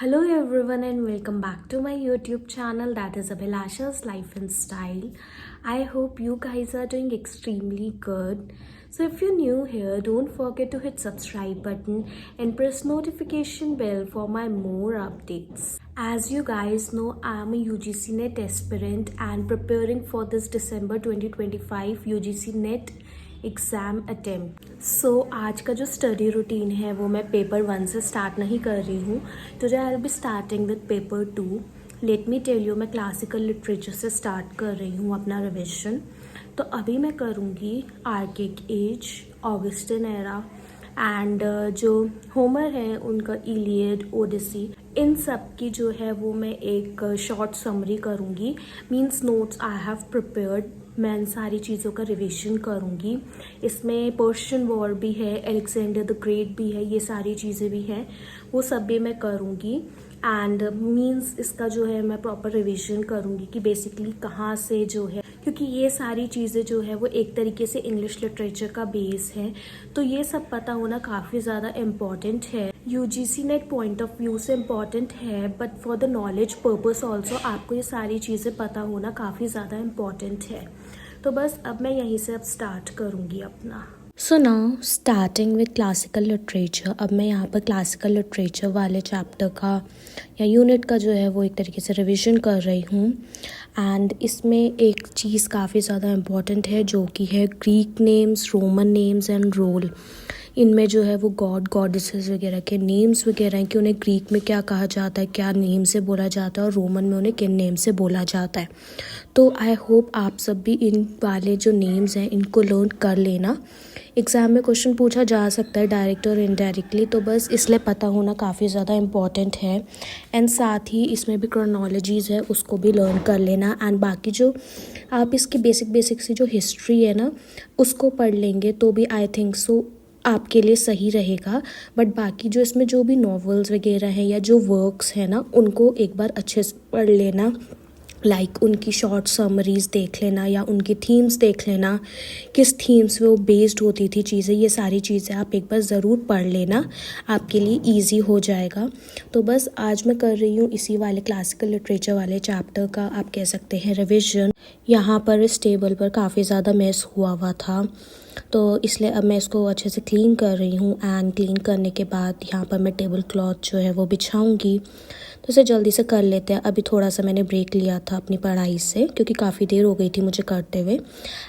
Hello everyone and welcome back to my YouTube channel, that is Abhilasha's Life and Style. I hope you guys are doing extremely good. So if you're new here, don't forget to hit subscribe button and press notification bell for my more updates. As you guys know, I am a UGC NET aspirant and preparing for this December 2025 UGC NET exam attempt. आज का जो study routine है वो मैं paper 1 से start नहीं कर रही हूँ। Today I will be starting with paper 2। Let me tell you, मैं क्लासिकल लिटरेचर से स्टार्ट कर रही हूँ अपना रिविजन। तो अभी मैं करूँगी archaic age, Augustan era and जो होमर है उनका इलियड, ओडिसी, इन सब की जो है वो मैं एक शॉर्ट समरी करूँगी। Means notes I have prepared, मैं इन सारी चीज़ों का रिवीजन करूँगी। इसमें पर्शियन वॉर भी है, अलेक्जेंडर द ग्रेट भी है, ये सारी चीज़ें भी हैं, वो सब भी मैं करूँगी। एंड मीन्स इसका जो है मैं प्रॉपर रिवीजन करूँगी कि बेसिकली कहाँ से जो है, क्योंकि ये सारी चीज़ें जो है वो एक तरीके से इंग्लिश लिटरेचर का बेस है, तो ये सब पता होना काफ़ी ज़्यादा इम्पॉर्टेंट है। UGC net point of view से इम्पॉर्टेंट है, but for the knowledge purpose also आपको ये सारी चीज़ें पता होना काफ़ी ज़्यादा इम्पॉर्टेंट है। तो बस अब मैं यहीं से अब स्टार्ट करूँगी अपना। So now starting with classical literature. अब मैं यहाँ पर क्लासिकल लिटरेचर वाले चैप्टर का या यूनिट का जो है वो एक तरीके से रिवीजन कर रही हूँ। एंड इसमें एक चीज़ काफ़ी ज़्यादा इम्पॉर्टेंट है जो कि है Greek names, Roman names and role. इनमें जो है वो गॉड गॉडेसेस वगैरह के नेम्स वगैरह हैं कि उन्हें ग्रीक में क्या कहा जाता है, क्या नेम से बोला जाता है, और रोमन में उन्हें किन नेम से बोला जाता है। तो आई होप आप सब भी इन वाले जो नेम्स हैं इनको लर्न कर लेना। एग्ज़ाम में क्वेश्चन पूछा जा सकता है डायरेक्ट और इनडायरेक्टली, तो बस इसलिए पता होना काफ़ी ज़्यादा इम्पॉर्टेंट है। एंड साथ ही इसमें भी क्रोनोलॉजीज़ है, उसको भी लर्न कर लेना। एंड बाकी जो आप इसकी बेसिक सी जो हिस्ट्री है ना, उसको पढ़ लेंगे तो भी आई थिंक सो आपके लिए सही रहेगा। बट बाकी जो इसमें जो भी नॉवेल्स वगैरह हैं या जो वर्क्स हैं ना, उनको एक बार अच्छे से पढ़ लेना। लाइक उनकी शॉर्ट समरीज देख लेना या उनकी थीम्स देख लेना, किस थीम्स पे वो बेस्ड होती थी चीज़ें, ये सारी चीज़ें आप एक बार ज़रूर पढ़ लेना, आपके लिए इजी हो जाएगा। तो बस आज मैं कर रही हूँ इसी वाले क्लासिकल लिटरेचर वाले चैप्टर का आप कह सकते हैं रिविजन। यहाँ पर इस टेबल पर काफ़ी ज़्यादा मेस हुआ था, तो इसलिए अब मैं इसको अच्छे से क्लीन कर रही हूँ। एंड क्लीन करने के बाद यहाँ पर मैं टेबल क्लॉथ जो है वो बिछाऊँगी। तो इसे जल्दी से कर लेते हैं। अभी थोड़ा सा मैंने ब्रेक लिया था अपनी पढ़ाई से, क्योंकि काफ़ी देर हो गई थी मुझे करते हुए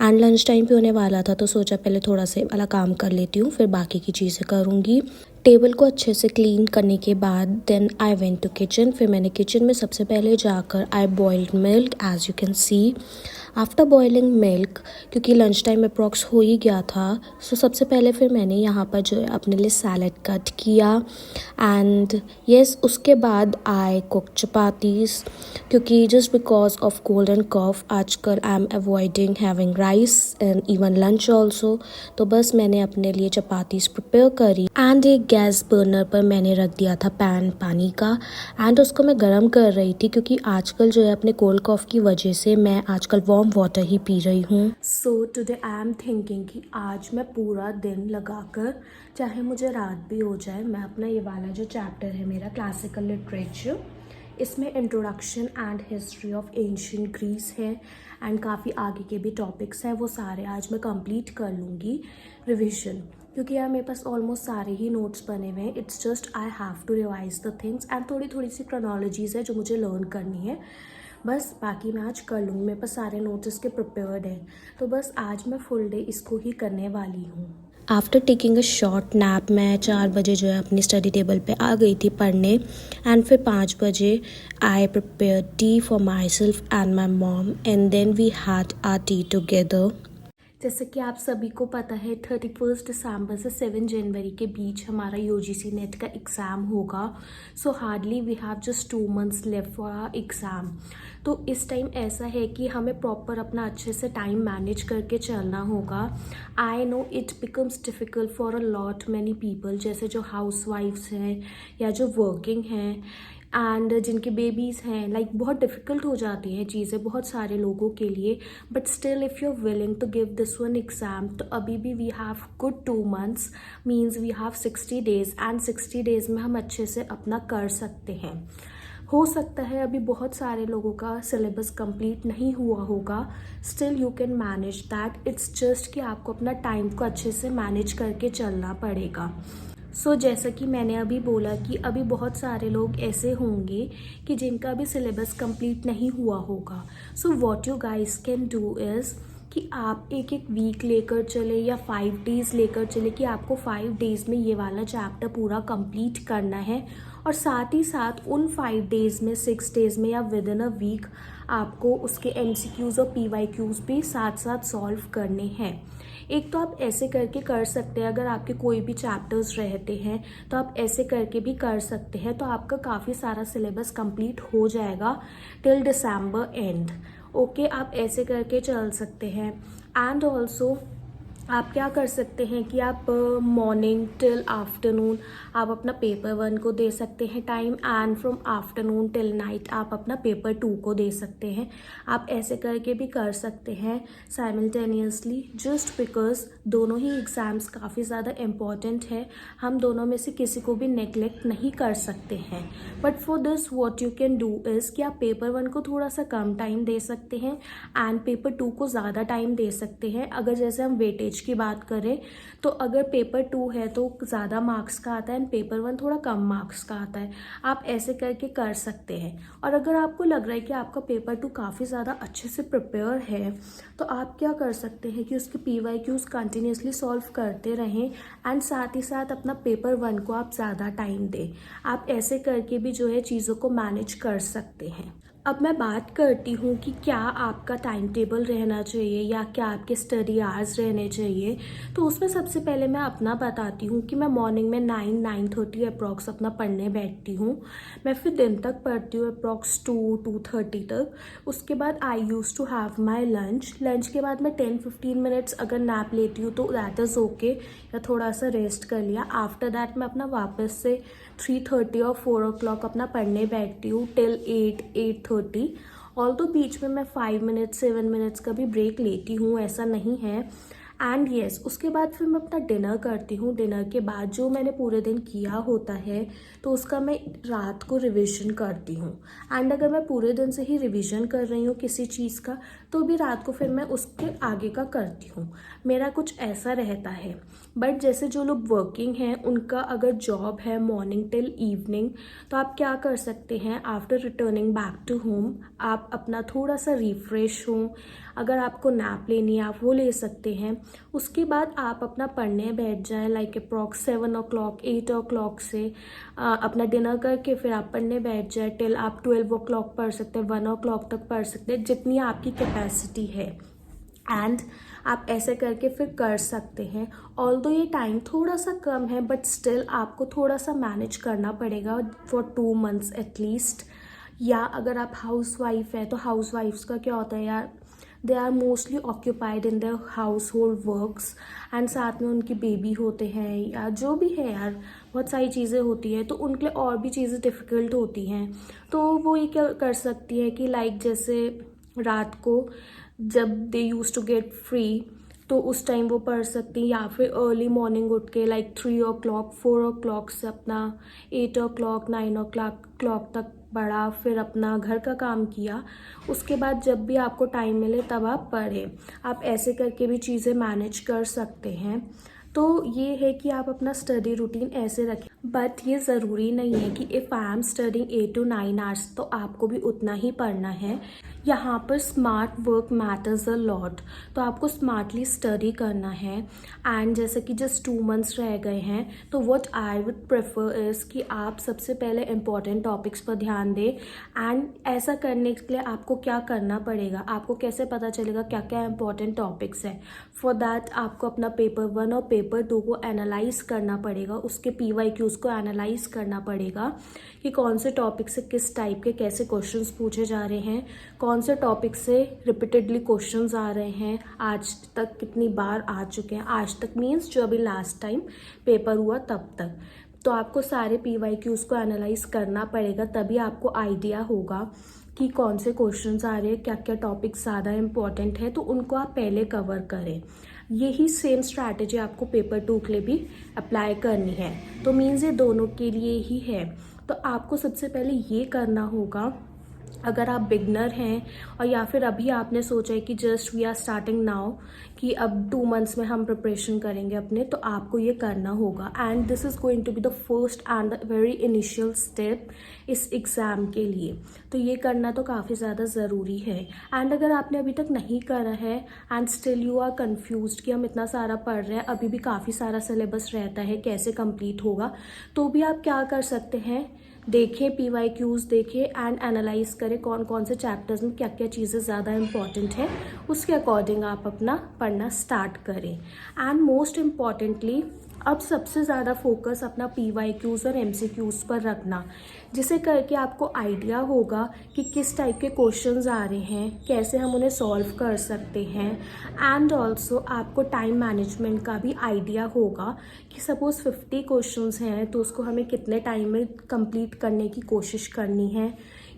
एंड लंच टाइम पे होने वाला था, तो सोचा पहले थोड़ा सा वाला काम कर लेती हूँ, फिर बाकी की चीज़ें करूँगी। टेबल को अच्छे से क्लीन करने के बाद then I went to kitchen. फिर मैंने किचन में सबसे पहले जाकर I boiled milk, as you can see. After boiling milk, क्योंकि लंच टाइम अप्रॉक्स हो ही गया था, सो सबसे पहले फिर मैंने यहाँ पर जो है अपने लिए सैलड कट किया। एंड येस, उसके बाद आई कुक चपातीस, क्योंकि just because of cold and cough आजकल I am avoiding having rice and even lunch also. तो बस मैंने अपने लिए चपातीस प्रिपेयर करी एंड एक गैस बर्नर पर मैंने रख दिया था पैन पानी का, एंड उसको मैं गर्म कर रही थी, क्योंकि आजकल जो है अपने कोल्ड कॉफ की वजह से मैं आजकल वार्म वाटर ही पी रही हूँ। So today I am thinking कि आज मैं पूरा दिन लगाकर, चाहे मुझे रात भी हो जाए, मैं अपना ये वाला जो चैप्टर है मेरा क्लासिकल लिटरेचर, इसमें introduction and history of ancient Greece है एंड काफ़ी आगे के भी टॉपिक्स हैं, वो सारे आज मैं कंप्लीट कर लूँगी रिविजन, क्योंकि यार मेरे पास ऑलमोस्ट सारे ही नोट्स बने हुए हैं। It's just I have to revise the things and थोड़ी सी क्रोनोलॉजीज़ है जो मुझे लर्न करनी है, बस बाकी मैं आज कर लूँगी। मेरे पास सारे नोट्स इसके प्रिपेयर्ड हैं, तो बस आज मैं फुल डे इसको ही करने वाली हूँ। After taking a short nap मैं 4 बजे जो है अपनी स्टडी टेबल पे आ गई थी पढ़ने। एंड फिर 5 बजे I prepare tea for myself and my mom, and then we had our tea together. जैसे कि आप सभी को पता है 31 दिसंबर से 7 जनवरी के बीच हमारा यूजीसी नेट का एग्ज़ाम होगा। So hardly we have just 2 months left for our exam. तो इस टाइम ऐसा है कि हमें प्रॉपर अपना अच्छे से टाइम मैनेज करके चलना होगा। I know it becomes difficult for a lot many people, जैसे जो हाउस वाइफ्स हैं या जो वर्किंग हैं एंड जिनके बेबीज़ हैं, लाइक बहुत डिफ़िकल्ट हो जाती हैं चीज़ें बहुत सारे लोगों के लिए, but still if you are willing to give this one exam, तो अभी भी we have good 2 months, means we have 60 days, and 60 days में हम अच्छे से अपना कर सकते हैं। हो सकता है अभी बहुत सारे लोगों का सिलेबस कंप्लीट नहीं हुआ होगा, still you can manage that. It's just कि आपको अपना टाइम को अच्छे से मैनेज करके चलना पड़ेगा। जैसा कि मैंने अभी बोला कि अभी बहुत सारे लोग ऐसे होंगे कि जिनका भी सिलेबस कंप्लीट नहीं हुआ होगा। What you guys can do is कि आप एक एक वीक लेकर चले या 5 days लेकर चले कि आपको 5 days में ये वाला चैप्टर पूरा कंप्लीट करना है, और साथ ही साथ उन 5 days में 6 days में या विद इन अ वीक आपको उसके MCQs और PYQs भी साथ साथ सॉल्व करने हैं। एक तो आप ऐसे करके कर सकते हैं, अगर आपके कोई भी चैप्टर्स रहते हैं तो आप ऐसे करके भी कर सकते हैं, तो आपका काफ़ी सारा सिलेबस कंप्लीट हो जाएगा टिल December एंड। ओके, आप ऐसे करके चल सकते हैं। एंड ऑल्सो आप क्या कर सकते हैं कि आप मॉर्निंग टिल आफ्टरनून आप अपना पेपर 1 को दे सकते हैं time, and from afternoon till night आप अपना पेपर 2 को दे सकते हैं। आप ऐसे करके भी कर सकते हैं साइमल्टेनियसली, जस्ट बिकॉज दोनों ही एग्ज़ाम्स काफ़ी ज़्यादा इम्पॉर्टेंट है, हम दोनों में से किसी को भी नेगलेक्ट नहीं कर सकते हैं। But for this what you can do is कि आप पेपर 1 को थोड़ा सा कम टाइम दे सकते हैं एंड पेपर 2 को ज़्यादा टाइम दे सकते हैं। अगर जैसे हम वेटेज की बात करें तो अगर पेपर 2 है तो ज़्यादा मार्क्स का आता है एंड पेपर 1 थोड़ा कम मार्क्स का आता है, आप ऐसे करके कर सकते हैं। और अगर आपको लग रहा है कि आपका पेपर 2 काफ़ी ज़्यादा अच्छे से प्रिपेयर है, तो आप क्या कर सकते हैं कि उसके PYQs कंटिन्यूसली सॉल्व करते रहें एंड साथ ही साथ अपना पेपर 1 को आप ज़्यादा टाइम दें। आप ऐसे करके भी जो है चीज़ों को मैनेज कर सकते हैं। अब मैं बात करती हूँ कि क्या आपका टाइम टेबल रहना चाहिए या क्या आपके स्टडी आवर्स रहने चाहिए। तो उसमें सबसे पहले मैं अपना बताती हूँ कि मैं मॉर्निंग में 9-9:30 अप्रॉक्स अपना पढ़ने बैठती हूँ। मैं फिर दिन तक पढ़ती हूँ अप्रॉक्स 2-2:30 तक। उसके बाद I use to have my lunch के बाद मैं 10-15 मिनट्स अगर नैप लेती हूँ तो दैट इज़ ओके, या थोड़ा सा रेस्ट कर लिया। आफ्टर दैट मैं अपना वापस से 3:30 और 4 o'clock अपना पढ़ने बैठती हूँ टिल 8-8:30। ऑल तो बीच में मैं 5 मिनट्स 7 मिनट्स का भी ब्रेक लेती हूँ, ऐसा नहीं है। एंड येस, उसके बाद फिर मैं अपना डिनर करती हूँ। डिनर के बाद जो मैंने पूरे दिन किया होता है तो उसका मैं रात को रिवीजन करती हूँ। एंड अगर मैं पूरे दिन से ही रिवीजन कर रही हूँ किसी चीज़ का तो भी रात को फिर मैं उसके आगे का करती हूँ। मेरा कुछ ऐसा रहता है। बट जैसे जो लोग वर्किंग हैं उनका अगर जॉब है मॉर्निंग टिल इवनिंग, तो आप क्या कर सकते हैं, after returning back to home आप अपना थोड़ा सा रिफ्रेश हो, अगर आपको नैप लेनी है आप वो ले सकते हैं। उसके बाद आप अपना पढ़ने बैठ जाएं लाइक अप्रॉक्स 7 o'clock 8 o'clock से अपना डिनर करके फिर आप पढ़ने बैठ जाए टिल आप 12 o'clock पढ़ सकते हैं, 1 o'clock तक पढ़ सकते हैं, जितनी आपकी कैपेसिटी है। एंड आप ऐसे करके फिर कर सकते हैं। ऑल्दो ये टाइम थोड़ा सा कम है बट स्टिल आपको थोड़ा सा मैनेज करना पड़ेगा फॉर 2 months एटलीस्ट। या अगर आप हाउस वाइफ है तो हाउस वाइफ्स का क्या होता है यार, they are mostly occupied in their household works and साथ में उनकी बेबी होते हैं या जो भी है यार, बहुत सारी चीज़ें होती हैं तो उनके लिए और भी चीज़ें डिफ़िकल्ट होती हैं। तो वो ये क्या कर सकती है कि लाइक जैसे रात को जब दे यूज टू गेट फ्री तो उस टाइम वो पढ़ सकती हैं, या फिर अर्ली मॉर्निंग उठ के लाइक 3 o'clock 4 o'clock से अपना 8 o'clock 9 o'clock तक पढ़ा, फिर अपना घर का काम किया। उसके बाद जब भी आपको टाइम मिले तब आप पढ़ें। आप ऐसे करके भी चीज़ें मैनेज कर सकते हैं। तो ये है कि आप अपना स्टडी रूटीन ऐसे रखें, बट ये ज़रूरी नहीं है कि if I am studying 8 to 9 hours तो आपको भी उतना ही पढ़ना है। यहाँ पर smart work matters a lot, तो आपको स्मार्टली स्टडी करना है। एंड जैसे कि जस्ट 2 months रह गए हैं तो what I would prefer is कि आप सबसे पहले इम्पॉर्टेंट टॉपिक्स पर ध्यान दें। एंड ऐसा करने के लिए आपको क्या करना पड़ेगा, आपको कैसे पता चलेगा क्या क्या इम्पॉर्टेंट टॉपिक्स है। फॉर दैट आपको अपना पेपर 1 और पेपर 2 को एनालाइज करना पड़ेगा, उसके PYQs को एनालाइज करना पड़ेगा कि कौन से टॉपिक से किस टाइप के कैसे क्वेश्चंस पूछे जा रहे हैं, कौन से टॉपिक से रिपीटेडली क्वेश्चंस आ रहे हैं, आज तक कितनी बार आ चुके हैं। आज तक मीन्स जो अभी लास्ट टाइम पेपर हुआ तब तक। तो आपको सारे PYQs को एनालाइज करना पड़ेगा, तभी आपको आइडिया होगा कि कौन से क्वेश्चंस आ रहे हैं, क्या क्या टॉपिक्स ज़्यादा इम्पॉर्टेंट है, तो उनको आप पहले कवर करें। यही सेम स्ट्रैटेजी आपको पेपर 2 के लिए भी अप्लाई करनी है। तो मीन्स ये दोनों के लिए ही है। तो आपको सबसे पहले ये करना होगा, अगर आप बिगनर हैं और या फिर अभी आपने सोचा है कि just we are starting now, कि अब 2 मंथ्स में हम प्रिपरेशन करेंगे अपने, तो आपको ये करना होगा। And this is going to be the first and the very initial step इस एग्ज़ाम के लिए। तो ये करना तो काफ़ी ज़्यादा ज़रूरी है। एंड अगर आपने अभी तक नहीं करा है and still you are confused कि हम इतना सारा पढ़ रहे हैं, अभी भी काफ़ी सारा सिलेबस रहता है, कैसे कंप्लीट होगा, तो भी आप क्या कर सकते हैं, देखें PYQs देखें एंड एनालाइज करें कौन कौन से चैप्टर्स में क्या क्या चीज़ें ज़्यादा इंपॉर्टेंट है, उसके अकॉर्डिंग आप अपना पढ़ना स्टार्ट करें। एंड मोस्ट इम्पॉर्टेंटली अब सबसे ज़्यादा फोकस अपना PYQs और MCQs पर रखना, जिसे करके आपको आइडिया होगा कि किस टाइप के क्वेश्चंस आ रहे हैं, कैसे हम उन्हें सॉल्व कर सकते हैं। एंड ऑल्सो आपको टाइम मैनेजमेंट का भी आइडिया होगा कि सपोज़ 50 क्वेश्चंस हैं तो उसको हमें कितने टाइम में कंप्लीट करने की कोशिश करनी है,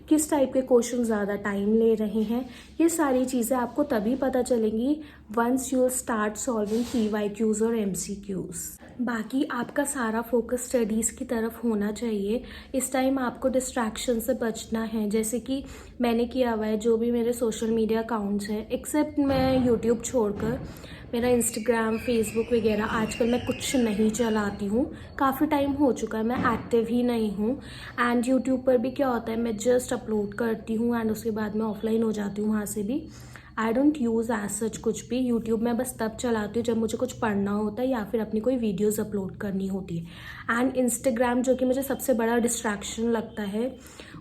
किस टाइप के क्वेश्चन ज़्यादा टाइम ले रहे हैं। ये सारी चीज़ें आपको तभी पता चलेंगी once you start solving PYQs और MCQs। बाकी आपका सारा फोकस स्टडीज़ की तरफ होना चाहिए। इस टाइम आपको डिस्ट्रैक्शन से बचना है, जैसे कि मैंने किया हुआ है, जो भी मेरे सोशल मीडिया अकाउंट्स हैं, एक्सेप्ट मैं यूट्यूब छोड़कर मेरा इंस्टाग्राम, फेसबुक वगैरह आजकल मैं कुछ नहीं चलाती हूँ। काफ़ी टाइम हो चुका है, मैं एक्टिव ही नहीं हूँ। एंड यूट्यूब पर भी क्या होता है, मैं जस्ट अपलोड करती हूँ एंड उसके बाद मैं ऑफलाइन हो जाती हूँ वहाँ से भी। I don't use as such कुछ भी। यूट्यूब में बस तब चलाती हूँ जब मुझे कुछ पढ़ना होता है या फिर अपनी कोई वीडियोज़ अपलोड करनी होती है। एंड इंस्टाग्राम, जो कि मुझे सबसे बड़ा डिस्ट्रैक्शन लगता है,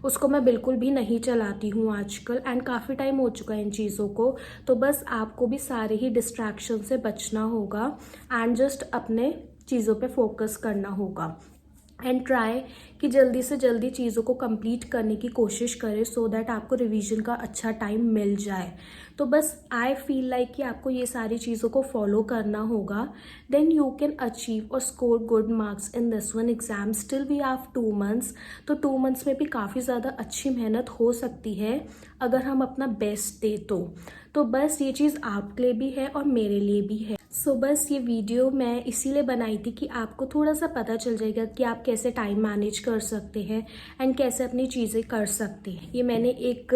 उसको मैं बिल्कुल भी नहीं चलाती हूँ आजकल। एंड काफ़ी टाइम हो चुका है इन चीज़ों को। तो बस आपको भी सारे ही डिस्ट्रैक्शन से बचना होगा एंड जस्ट अपने चीज़ों पे फोकस करना होगा। एंड ट्राई कि जल्दी से जल्दी चीज़ों को कंप्लीट करने की कोशिश करें, सो दैट आपको रिवीजन का अच्छा टाइम मिल जाए। तो बस आई फील लाइक कि आपको ये सारी चीज़ों को फॉलो करना होगा, देन यू कैन अचीव और score good marks in this one exam. Still we have 2 months, तो 2 मंथ्स में भी काफ़ी ज़्यादा अच्छी मेहनत हो सकती है अगर हम अपना बेस्ट दे तो बस ये चीज़ आपके लिए भी है और मेरे लिए भी है। सो बस ये वीडियो मैं इसीलिए बनाई थी कि आपको थोड़ा सा पता चल जाएगा कि आप कैसे टाइम मैनेज कर सकते हैं एंड कैसे अपनी चीज़ें कर सकते हैं। ये मैंने एक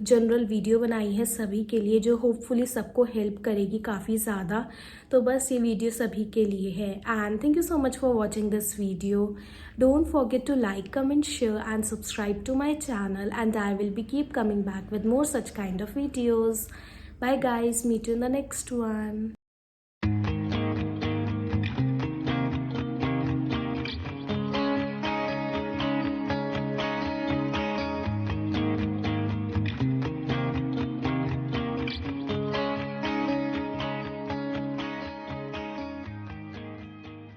जनरल वीडियो बनाई है सभी के लिए, जो होपफुली सबको हेल्प करेगी काफ़ी ज़्यादा। तो बस ये वीडियो सभी के लिए है। And thank you so much for watching this video. Don't forget to like, comment, share and subscribe to my channel, and I will be keep coming back with more such kind of videos. Bye guys, meet you in the next one.